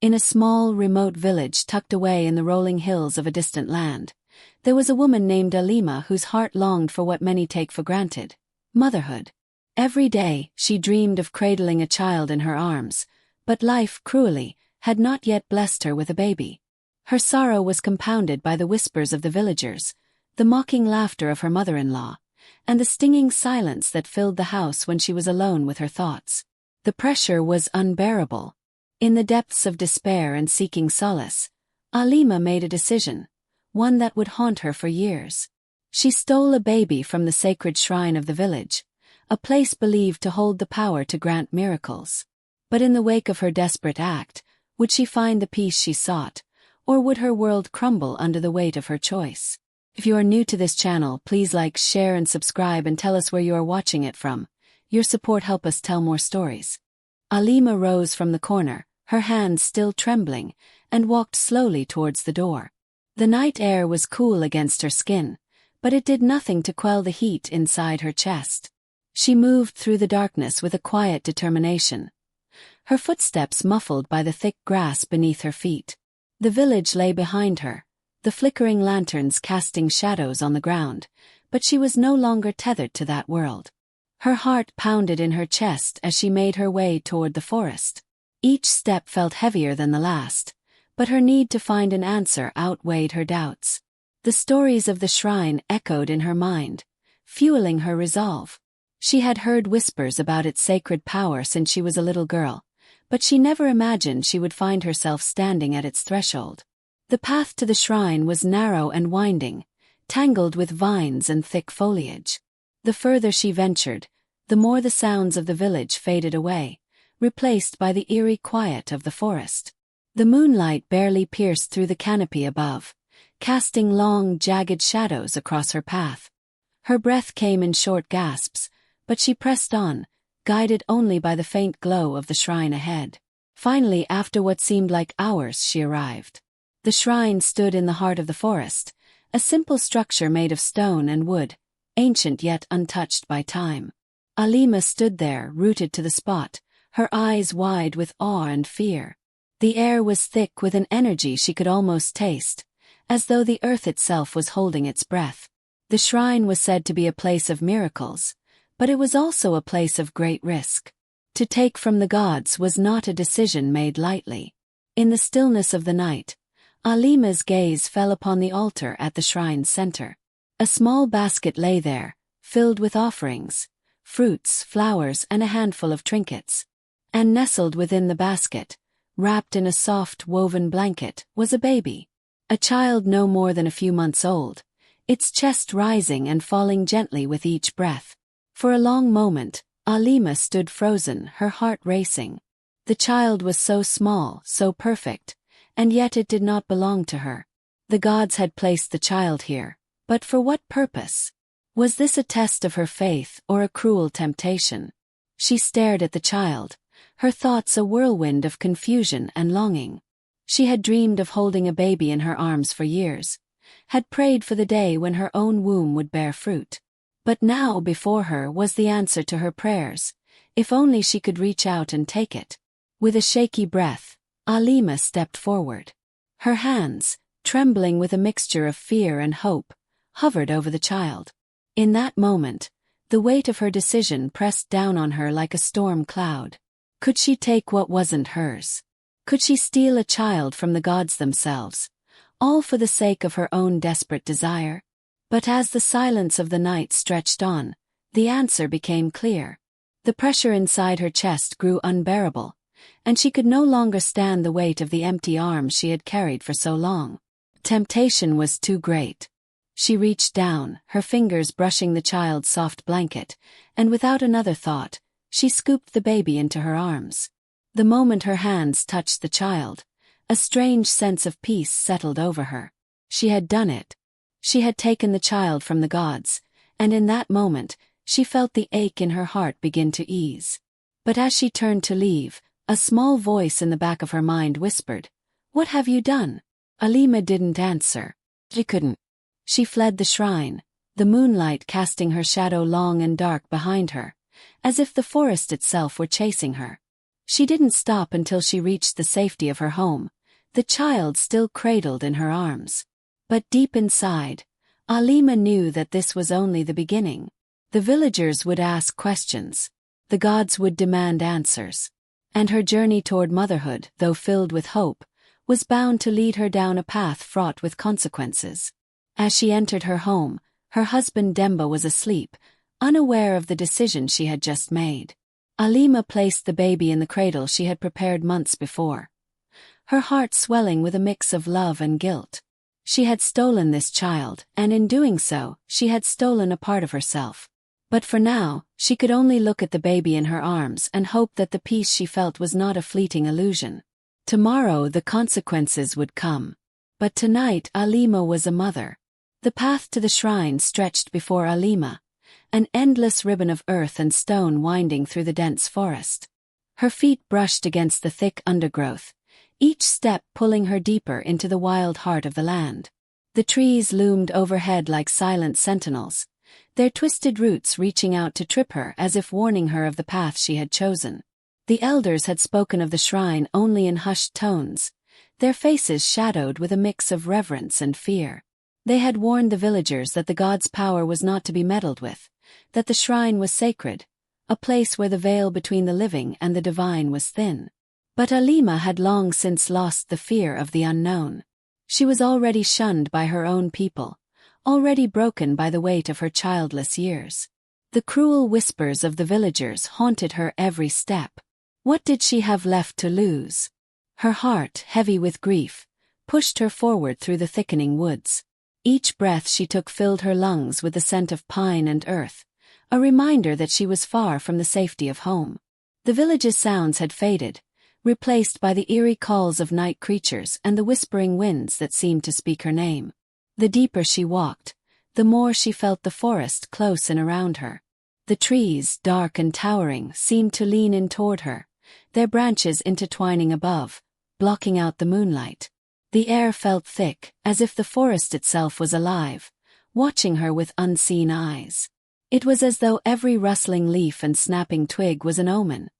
In a small, remote village tucked away in the rolling hills of a distant land, there was a woman named Alima whose heart longed for what many take for granted: motherhood. Every day, she dreamed of cradling a child in her arms, but life, cruelly, had not yet blessed her with a baby. Her sorrow was compounded by the whispers of the villagers, the mocking laughter of her mother-in-law, and the stinging silence that filled the house when she was alone with her thoughts. The pressure was unbearable. In the depths of despair and seeking solace, Alima made a decision, one that would haunt her for years. She stole a baby from the sacred shrine of the village, a place believed to hold the power to grant miracles. But in the wake of her desperate act, would she find the peace she sought, or would her world crumble under the weight of her choice? If you are new to this channel, please like, share and subscribe, and tell us where you are watching it from. Your support helps us tell more stories. Alima rose from the corner, her hands still trembling, and walked slowly towards the door. The night air was cool against her skin, but it did nothing to quell the heat inside her chest. She moved through the darkness with a quiet determination, her footsteps muffled by the thick grass beneath her feet. The village lay behind her, the flickering lanterns casting shadows on the ground, but she was no longer tethered to that world. Her heart pounded in her chest as she made her way toward the forest. Each step felt heavier than the last, but her need to find an answer outweighed her doubts. The stories of the shrine echoed in her mind, fueling her resolve. She had heard whispers about its sacred power since she was a little girl, but she never imagined she would find herself standing at its threshold. The path to the shrine was narrow and winding, tangled with vines and thick foliage. The further she ventured, the more the sounds of the village faded away, replaced by the eerie quiet of the forest. The moonlight barely pierced through the canopy above, casting long, jagged shadows across her path. Her breath came in short gasps, but she pressed on, guided only by the faint glow of the shrine ahead. Finally, after what seemed like hours, she arrived. The shrine stood in the heart of the forest, a simple structure made of stone and wood, ancient yet untouched by time. Alima stood there, rooted to the spot, her eyes wide with awe and fear. The air was thick with an energy she could almost taste, as though the earth itself was holding its breath. The shrine was said to be a place of miracles, but it was also a place of great risk. To take from the gods was not a decision made lightly. In the stillness of the night, Alima's gaze fell upon the altar at the shrine's center. A small basket lay there, filled with offerings, fruits, flowers, and a handful of trinkets. And nestled within the basket, wrapped in a soft woven blanket, was a baby. A child no more than a few months old, its chest rising and falling gently with each breath. For a long moment, Alima stood frozen, her heart racing. The child was so small, so perfect, and yet it did not belong to her. The gods had placed the child here, but for what purpose? Was this a test of her faith or a cruel temptation? She stared at the child, her thoughts a whirlwind of confusion and longing. She had dreamed of holding a baby in her arms for years, had prayed for the day when her own womb would bear fruit. But now before her was the answer to her prayers, if only she could reach out and take it. With a shaky breath, Alima stepped forward. Her hands, trembling with a mixture of fear and hope, hovered over the child. In that moment, the weight of her decision pressed down on her like a storm cloud. Could she take what wasn't hers? Could she steal a child from the gods themselves, all for the sake of her own desperate desire? But as the silence of the night stretched on, the answer became clear. The pressure inside her chest grew unbearable, and she could no longer stand the weight of the empty arms she had carried for so long. Temptation was too great. She reached down, her fingers brushing the child's soft blanket, and without another thought, she scooped the baby into her arms. The moment her hands touched the child, a strange sense of peace settled over her. She had done it. She had taken the child from the gods, and in that moment, she felt the ache in her heart begin to ease. But as she turned to leave, a small voice in the back of her mind whispered, "What have you done?" Alima didn't answer. She couldn't. She fled the shrine, the moonlight casting her shadow long and dark behind her, as if the forest itself were chasing her. She didn't stop until she reached the safety of her home, the child still cradled in her arms. But deep inside, Alima knew that this was only the beginning. The villagers would ask questions. The gods would demand answers. And her journey toward motherhood, though filled with hope, was bound to lead her down a path fraught with consequences. As she entered her home, her husband Demba was asleep, unaware of the decision she had just made. Alima placed the baby in the cradle she had prepared months before, her heart swelling with a mix of love and guilt. She had stolen this child, and in doing so, she had stolen a part of herself. But for now, she could only look at the baby in her arms and hope that the peace she felt was not a fleeting illusion. Tomorrow the consequences would come. But tonight Alima was a mother. The path to the shrine stretched before Alima, an endless ribbon of earth and stone winding through the dense forest. Her feet brushed against the thick undergrowth, each step pulling her deeper into the wild heart of the land. The trees loomed overhead like silent sentinels, their twisted roots reaching out to trip her as if warning her of the path she had chosen. The elders had spoken of the shrine only in hushed tones, their faces shadowed with a mix of reverence and fear. They had warned the villagers that the god's power was not to be meddled with, that the shrine was sacred, a place where the veil between the living and the divine was thin. But Alima had long since lost the fear of the unknown. She was already shunned by her own people, already broken by the weight of her childless years. The cruel whispers of the villagers haunted her every step. What did she have left to lose? Her heart, heavy with grief, pushed her forward through the thickening woods. Each breath she took filled her lungs with the scent of pine and earth, a reminder that she was far from the safety of home. The village's sounds had faded, replaced by the eerie calls of night creatures and the whispering winds that seemed to speak her name. The deeper she walked, the more she felt the forest close in around her. The trees, dark and towering, seemed to lean in toward her, their branches intertwining above, blocking out the moonlight. The air felt thick, as if the forest itself was alive, watching her with unseen eyes. It was as though every rustling leaf and snapping twig was an omen,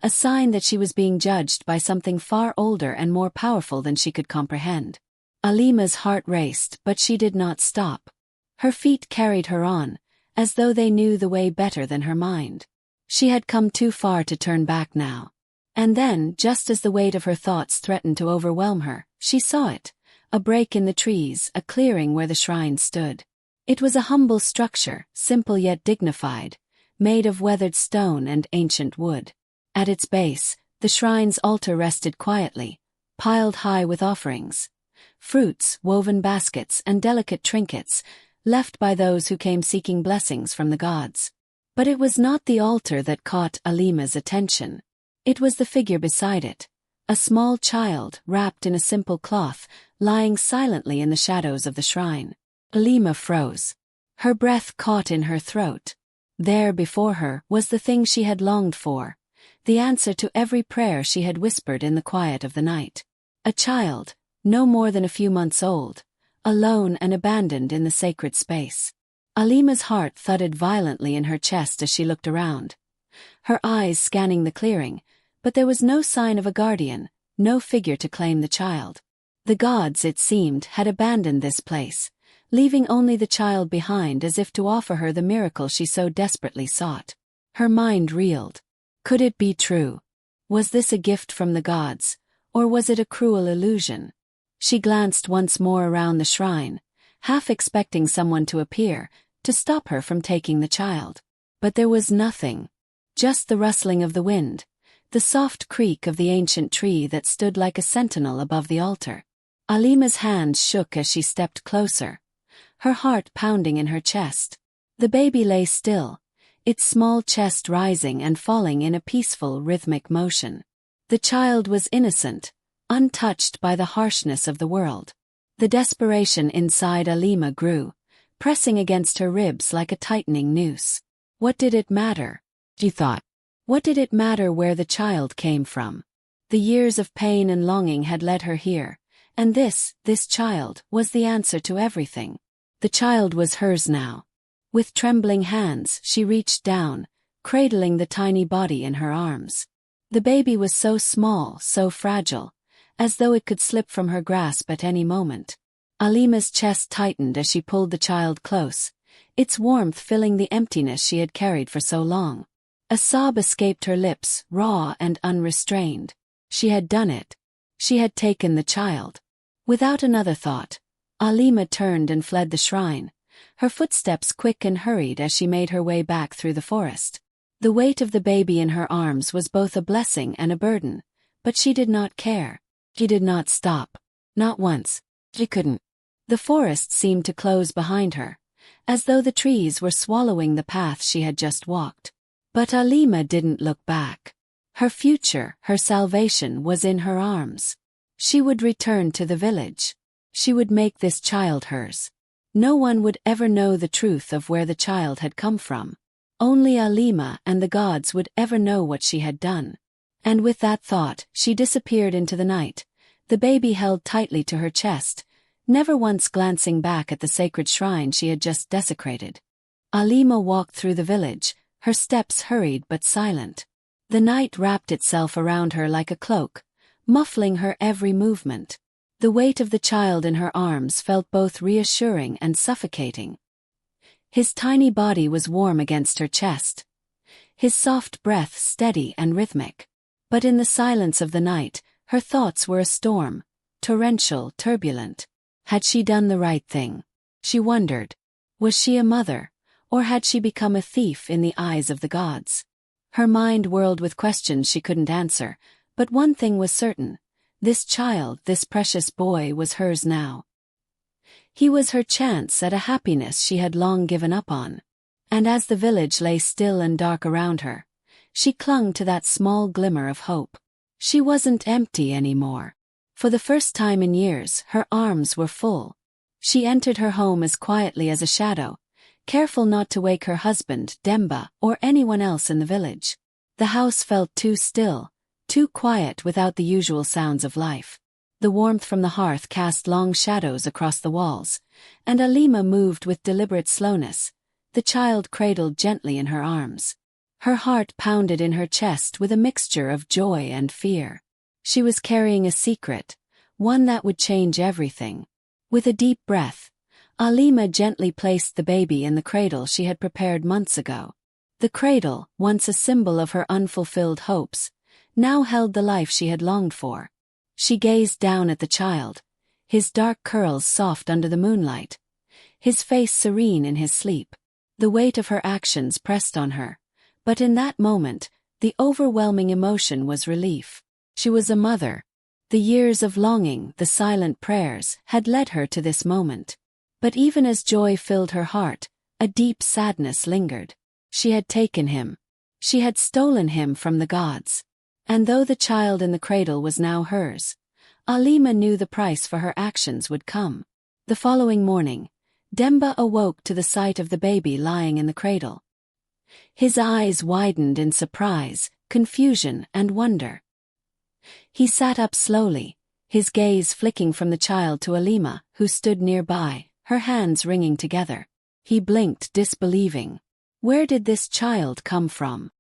a sign that she was being judged by something far older and more powerful than she could comprehend. Alima's heart raced, but she did not stop. Her feet carried her on, as though they knew the way better than her mind. She had come too far to turn back now. And then, just as the weight of her thoughts threatened to overwhelm her, she saw it, a break in the trees, a clearing where the shrine stood. It was a humble structure, simple yet dignified, made of weathered stone and ancient wood. At its base, the shrine's altar rested quietly, piled high with offerings, fruits, woven baskets, and delicate trinkets, left by those who came seeking blessings from the gods. But it was not the altar that caught Alima's attention. It was the figure beside it, a small child wrapped in a simple cloth, lying silently in the shadows of the shrine. Alima froze. Her breath caught in her throat. There before her was the thing she had longed for, the answer to every prayer she had whispered in the quiet of the night. A child, no more than a few months old, alone and abandoned in the sacred space. Alima's heart thudded violently in her chest as she looked around, her eyes scanning the clearing, but there was no sign of a guardian, no figure to claim the child. The gods, it seemed, had abandoned this place, leaving only the child behind as if to offer her the miracle she so desperately sought. Her mind reeled. Could it be true? Was this a gift from the gods, or was it a cruel illusion? She glanced once more around the shrine, half expecting someone to appear, to stop her from taking the child. But there was nothing. Just the rustling of the wind, the soft creak of the ancient tree that stood like a sentinel above the altar. Alima's hands shook as she stepped closer, her heart pounding in her chest. The baby lay still, its small chest rising and falling in a peaceful, rhythmic motion. The child was innocent, untouched by the harshness of the world. The desperation inside Alima grew, pressing against her ribs like a tightening noose. What did it matter? She thought. What did it matter where the child came from? The years of pain and longing had led her here, and this child, was the answer to everything. The child was hers now. With trembling hands, she reached down, cradling the tiny body in her arms. The baby was so small, so fragile, as though it could slip from her grasp at any moment. Alima's chest tightened as she pulled the child close, its warmth filling the emptiness she had carried for so long. A sob escaped her lips, raw and unrestrained. She had done it. She had taken the child. Without another thought, Alima turned and fled the shrine, her footsteps quick and hurried as she made her way back through the forest. The weight of the baby in her arms was both a blessing and a burden, but she did not care. She did not stop. Not once. She couldn't. The forest seemed to close behind her, as though the trees were swallowing the path she had just walked. But Alima didn't look back. Her future, her salvation was in her arms. She would return to the village. She would make this child hers. No one would ever know the truth of where the child had come from. Only Alima and the gods would ever know what she had done. And with that thought, she disappeared into the night, the baby held tightly to her chest, never once glancing back at the sacred shrine she had just desecrated. Alima walked through the village, her steps hurried but silent. The night wrapped itself around her like a cloak, muffling her every movement. The weight of the child in her arms felt both reassuring and suffocating. His tiny body was warm against her chest, his soft breath steady and rhythmic. But in the silence of the night, her thoughts were a storm, torrential, turbulent. Had she done the right thing? She wondered. Was she a mother, or had she become a thief in the eyes of the gods? Her mind whirled with questions she couldn't answer, but one thing was certain. This child, this precious boy, was hers now. He was her chance at a happiness she had long given up on. And as the village lay still and dark around her, she clung to that small glimmer of hope. She wasn't empty anymore. For the first time in years, her arms were full. She entered her home as quietly as a shadow, careful not to wake her husband, Demba, or anyone else in the village. The house felt too still, too quiet without the usual sounds of life. The warmth from the hearth cast long shadows across the walls, and Alima moved with deliberate slowness, the child cradled gently in her arms. Her heart pounded in her chest with a mixture of joy and fear. She was carrying a secret, one that would change everything. With a deep breath, Alima gently placed the baby in the cradle she had prepared months ago. The cradle, once a symbol of her unfulfilled hopes, now held the life she had longed for. She gazed down at the child, his dark curls soft under the moonlight, his face serene in his sleep. The weight of her actions pressed on her, but in that moment, the overwhelming emotion was relief. She was a mother. The years of longing, the silent prayers, had led her to this moment. But even as joy filled her heart, a deep sadness lingered. She had taken him. She had stolen him from the gods. And though the child in the cradle was now hers, Alima knew the price for her actions would come. The following morning, Demba awoke to the sight of the baby lying in the cradle. His eyes widened in surprise, confusion, and wonder. He sat up slowly, his gaze flicking from the child to Alima, who stood nearby, her hands wringing together. He blinked, disbelieving. Where did this child come from?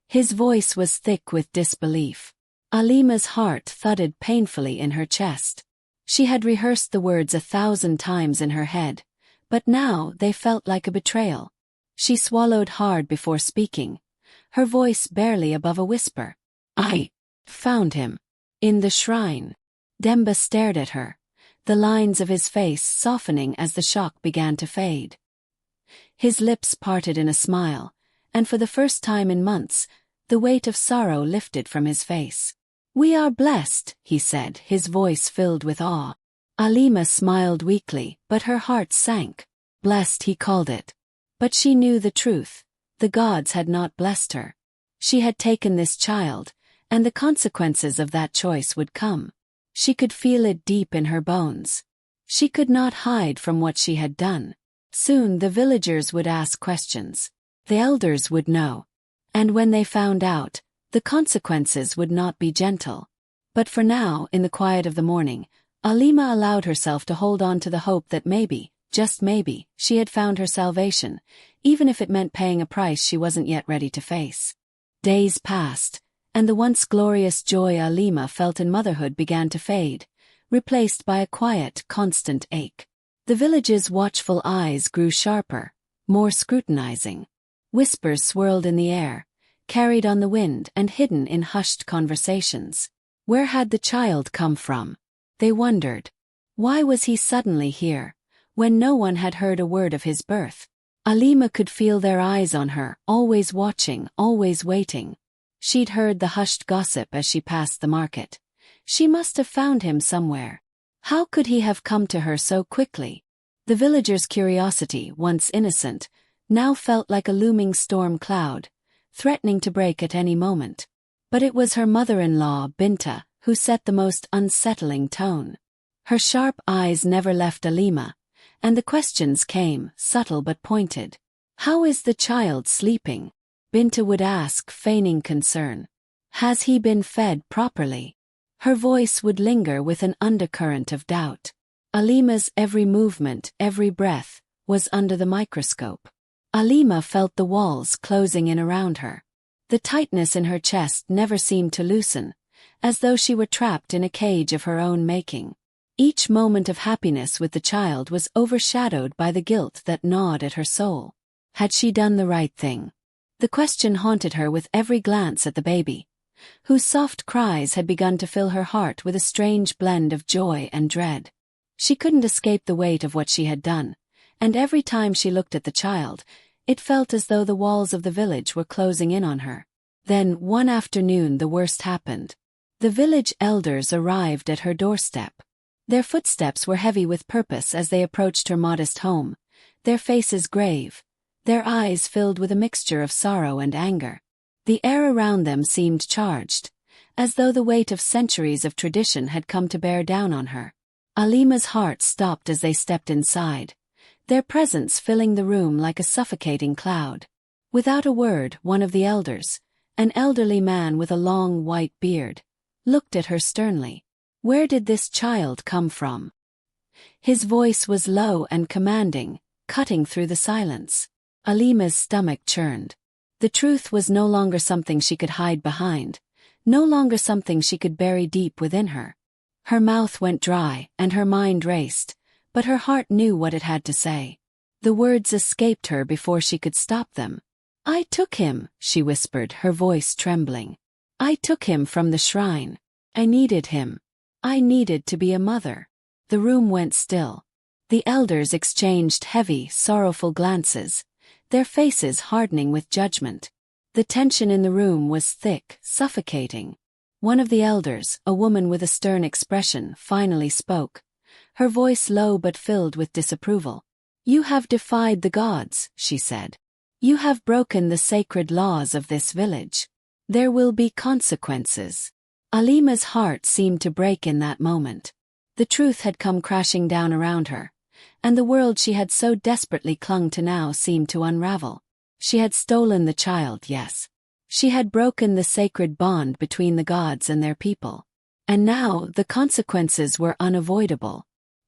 His voice was thick with disbelief. Alima's heart thudded painfully in her chest. She had rehearsed the words 1,000 times in her head, but now they felt like a betrayal. She swallowed hard before speaking, her voice barely above a whisper. I found him. In the shrine. Demba stared at her, the lines of his face softening as the shock began to fade. His lips parted in a smile, and for the first time in months, the weight of sorrow lifted from his face. We are blessed, he said, his voice filled with awe. Alima smiled weakly, but her heart sank. Blessed, he called it. But she knew the truth. The gods had not blessed her. She had taken this child, and the consequences of that choice would come. She could feel it deep in her bones. She could not hide from what she had done. Soon the villagers would ask questions. The elders would know. And when they found out, the consequences would not be gentle. But for now, in the quiet of the morning, Alima allowed herself to hold on to the hope that maybe, just maybe, she had found her salvation, even if it meant paying a price she wasn't yet ready to face. Days passed, and the once glorious joy Alima felt in motherhood began to fade, replaced by a quiet, constant ache. The village's watchful eyes grew sharper, more scrutinizing. Whispers swirled in the air, carried on the wind and hidden in hushed conversations. Where had the child come from? They wondered. Why was he suddenly here, when no one had heard a word of his birth? Alima could feel their eyes on her, always watching, always waiting. She'd heard the hushed gossip as she passed the market. She must have found him somewhere. How could he have come to her so quickly? The villagers' curiosity, once innocent, now felt like a looming storm cloud, threatening to break at any moment. But it was her mother-in-law, Binta, who set the most unsettling tone. Her sharp eyes never left Alima, and the questions came, subtle but pointed. "How is the child sleeping?" Binta would ask, feigning concern. "Has he been fed properly?" Her voice would linger with an undercurrent of doubt. Alima's every movement, every breath, was under the microscope. Alima felt the walls closing in around her. The tightness in her chest never seemed to loosen, as though she were trapped in a cage of her own making. Each moment of happiness with the child was overshadowed by the guilt that gnawed at her soul. Had she done the right thing? The question haunted her with every glance at the baby, whose soft cries had begun to fill her heart with a strange blend of joy and dread. She couldn't escape the weight of what she had done, and every time she looked at the child, it felt as though the walls of the village were closing in on her. Then, one afternoon, the worst happened. The village elders arrived at her doorstep. Their footsteps were heavy with purpose as they approached her modest home, their faces grave, their eyes filled with a mixture of sorrow and anger. The air around them seemed charged, as though the weight of centuries of tradition had come to bear down on her. Alima's heart stopped as they stepped inside, their presence filling the room like a suffocating cloud. Without a word, one of the elders, an elderly man with a long white beard, looked at her sternly. Where did this child come from? His voice was low and commanding, cutting through the silence. Alima's stomach churned. The truth was no longer something she could hide behind, no longer something she could bury deep within her. Her mouth went dry and her mind raced, but her heart knew what it had to say. The words escaped her before she could stop them. "I took him," she whispered, her voice trembling. "I took him from the shrine. I needed him. I needed to be a mother." The room went still. The elders exchanged heavy, sorrowful glances, their faces hardening with judgment. The tension in the room was thick, suffocating. One of the elders, a woman with a stern expression, finally spoke, her voice low but filled with disapproval. "You have defied the gods," she said. "You have broken the sacred laws of this village. There will be consequences." Alima's heart seemed to break in that moment. The truth had come crashing down around her, and the world she had so desperately clung to now seemed to unravel. She had stolen the child, yes. She had broken the sacred bond between the gods and their people. And now the consequences were unavoidable.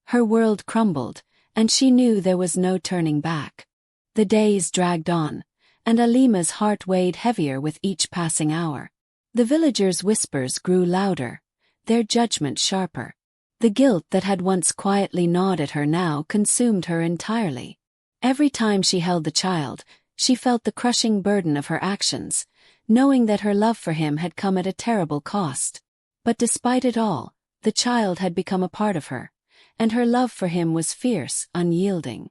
Her world crumbled, and she knew there was no turning back. The days dragged on, and Alima's heart weighed heavier with each passing hour. The villagers' whispers grew louder, their judgment sharper. The guilt that had once quietly gnawed at her now consumed her entirely. Every time she held the child, she felt the crushing burden of her actions, knowing that her love for him had come at a terrible cost. But despite it all, the child had become a part of her, and her love for him was fierce, unyielding.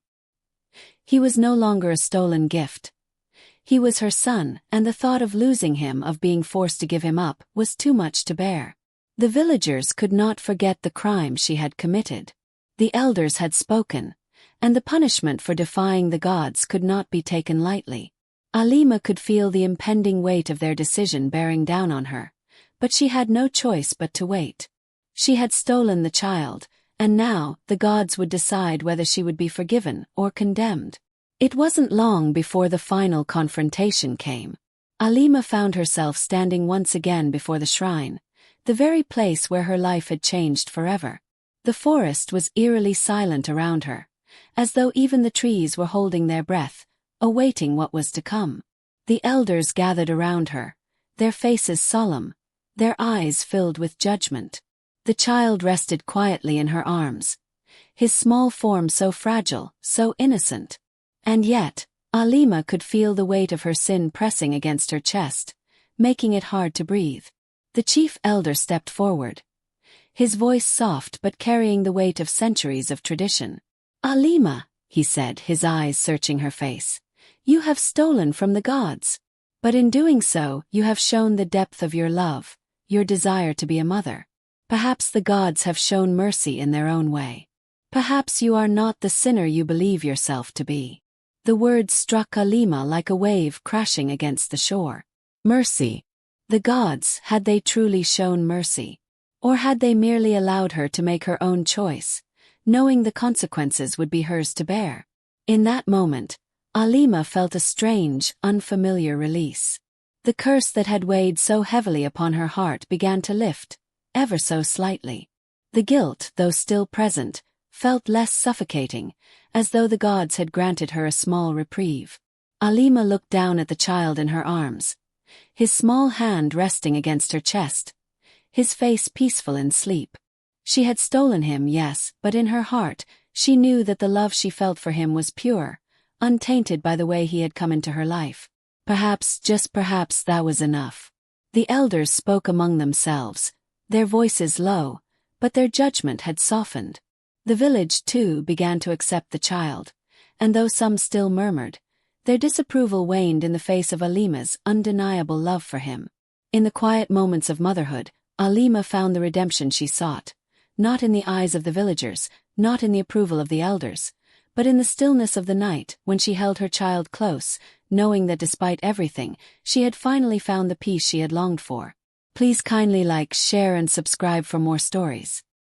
He was no longer a stolen gift. He was her son, and the thought of losing him, of being forced to give him up, was too much to bear. The villagers could not forget the crime she had committed. The elders had spoken, and the punishment for defying the gods could not be taken lightly. Alima could feel the impending weight of their decision bearing down on her, but she had no choice but to wait. She had stolen the child, and now the gods would decide whether she would be forgiven or condemned. It wasn't long before the final confrontation came. Alima found herself standing once again before the shrine, the very place where her life had changed forever. The forest was eerily silent around her, as though even the trees were holding their breath, awaiting what was to come. The elders gathered around her, their faces solemn, their eyes filled with judgment. The child rested quietly in her arms, his small form so fragile, so innocent. And yet, Alima could feel the weight of her sin pressing against her chest, making it hard to breathe. The chief elder stepped forward, his voice soft but carrying the weight of centuries of tradition. "Alima," he said, his eyes searching her face, "you have stolen from the gods. But in doing so, you have shown the depth of your love, your desire to be a mother. Perhaps the gods have shown mercy in their own way. Perhaps you are not the sinner you believe yourself to be." The words struck Alima like a wave crashing against the shore. Mercy. The gods, had they truly shown mercy? Or had they merely allowed her to make her own choice, knowing the consequences would be hers to bear? In that moment, Alima felt a strange, unfamiliar release. The curse that had weighed so heavily upon her heart began to lift, ever so slightly. The guilt, though still present, felt less suffocating, as though the gods had granted her a small reprieve. Alima looked down at the child in her arms, his small hand resting against her chest, his face peaceful in sleep. She had stolen him, yes, but in her heart, she knew that the love she felt for him was pure, untainted by the way he had come into her life. Perhaps, just perhaps, that was enough. The elders spoke among themselves, their voices low, but their judgment had softened. The village, too, began to accept the child, and though some still murmured, their disapproval waned in the face of Alima's undeniable love for him. In the quiet moments of motherhood, Alima found the redemption she sought, not in the eyes of the villagers, not in the approval of the elders, but in the stillness of the night when she held her child close, knowing that despite everything, she had finally found the peace she had longed for. Please kindly like, share and subscribe for more stories.